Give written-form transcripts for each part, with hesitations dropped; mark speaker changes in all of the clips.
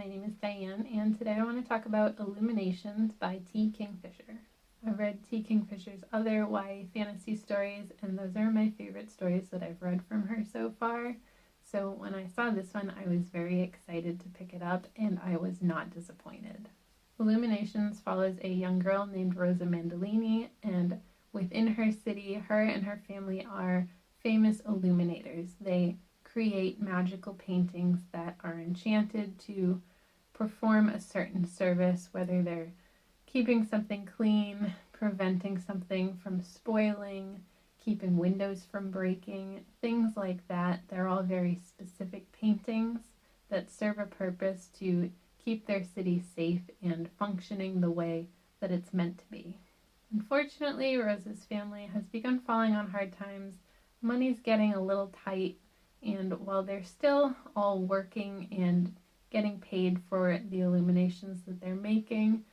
Speaker 1: name is Diane, and today I want to talk about Illuminations by T. Kingfisher. I've read T. Kingfisher's other YA fantasy stories, and those are my favorite stories that I've read from her so far. So when I saw this one, I was very excited to pick it up, and I was not disappointed. Illuminations follows a young girl named Rosa Mandolini, and within her city, her and her family are famous illuminators. They create magical paintings that are enchanted to perform a certain service, whether they're keeping something clean, preventing something from spoiling, keeping windows from breaking, things like that. They're all very specific paintings that serve a purpose to keep their city safe and functioning the way that it's meant to be. Unfortunately, Rosa's family has begun falling on hard times. Money's getting a little tight, and while they're still all working and getting paid for the illuminations that they're making,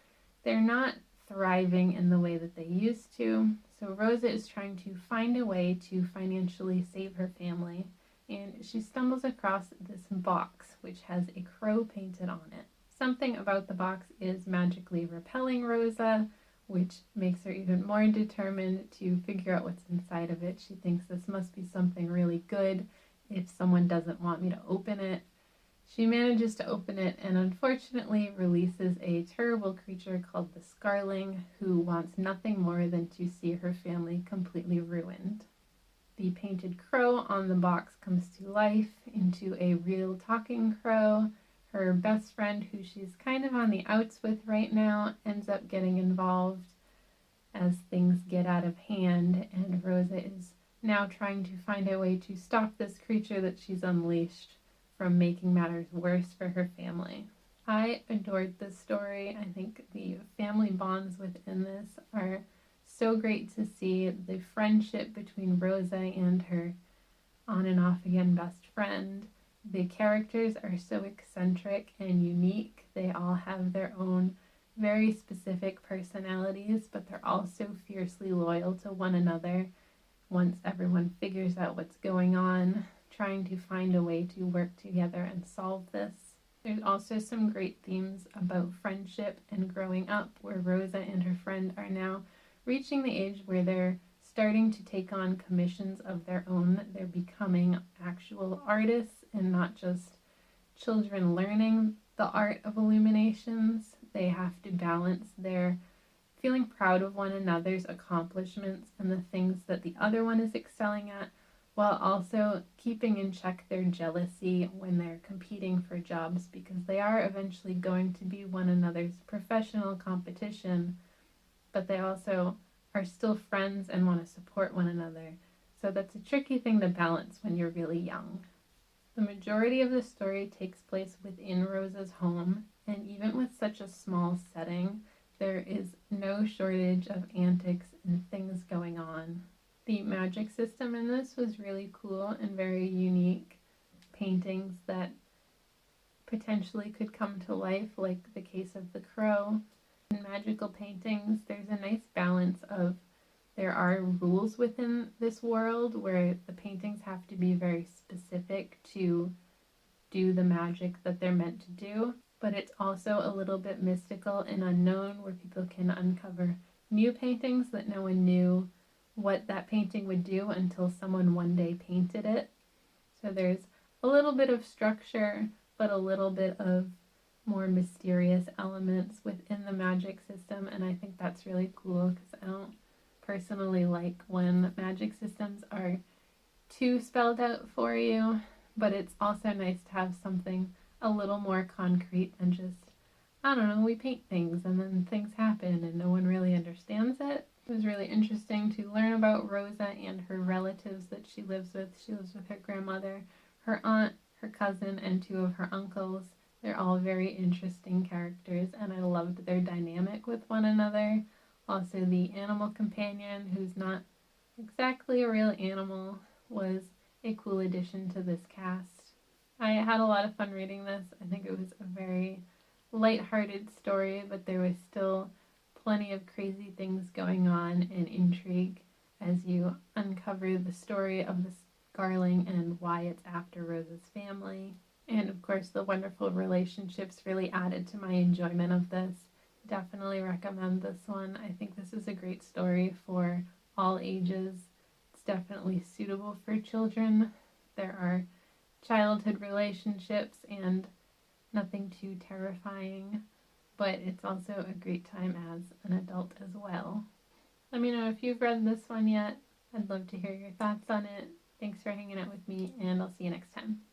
Speaker 1: they're not thriving in the way that they used to. So Rosa is trying to find a way to financially save her family, and she stumbles across this box which has a crow painted on it. Something about the box is magically repelling Rosa, which makes her even more determined to figure out what's inside of it. She thinks this must be something really good if someone doesn't want me to open it. She manages to open it and unfortunately releases a terrible creature called the Scarling, who wants nothing more than to see her family completely ruined. The painted crow on the box comes to life into a real talking crow. Her best friend, who she's kind of on the outs with right now, ends up getting involved as things get out of hand, and Rosa is now trying to find a way to stop this creature that she's unleashed from making matters worse for her family. I adored this story. I think the family bonds within this are so great to see. The friendship between Rosa and her on and off again best friend. The characters are so eccentric and unique. They all have their own very specific personalities, but they're also fiercely loyal to one another once everyone figures out what's going on, trying to find a way to work together and solve this. There's also some great themes about friendship and growing up, where Rosa and her friend are now reaching the age where they're starting to take on commissions of their own. They're becoming actual artists and not just children learning the art of illuminations. They have to balance their feeling proud of one another's accomplishments and the things that the other one is excelling at, while also keeping in check their jealousy when they're competing for jobs, because they are eventually going to be one another's professional competition, but they also are still friends and want to support one another. So that's a tricky thing to balance when you're really young. The majority of the story takes place within Rosa's home, and even with such a small setting, there is no shortage of antics and things going on. The magic system in this was really cool and very unique. Paintings that potentially could come to life, like the case of the crow. In magical paintings, there's a nice balance of there are rules within this world where the paintings have to be very specific to do the magic that they're meant to do, but it's also a little bit mystical and unknown, where people can uncover new paintings that no one knew what that painting would do until someone one day painted it. So there's a little bit of structure, but a little bit of more mysterious elements within the magic system, and I think that's really cool because I don't personally like when magic systems are too spelled out for you, but it's also nice to have something a little more concrete than just, I don't know, we paint things and then things happen and no one really understands it. It was really interesting to learn about Rosa and her relatives that she lives with. She lives with her grandmother, her aunt, her cousin, and two of her uncles. They're all very interesting characters, and I loved their dynamic with one another. Also, the animal companion, who's not exactly a real animal, was a cool addition to this cast. I had a lot of fun reading this. I think it was a very light-hearted story, but there was still plenty of crazy things going on and intrigue as you uncover the story of the Scarling and why it's after Rosa's family. And of course, the wonderful relationships really added to my enjoyment of this. Definitely recommend this one. I think this is a great story for all ages. It's definitely suitable for children. There are childhood relationships and nothing too terrifying, but it's also a great time as an adult as well. Let me know if you've read this one yet. I'd love to hear your thoughts on it. Thanks for hanging out with me, and I'll see you next time.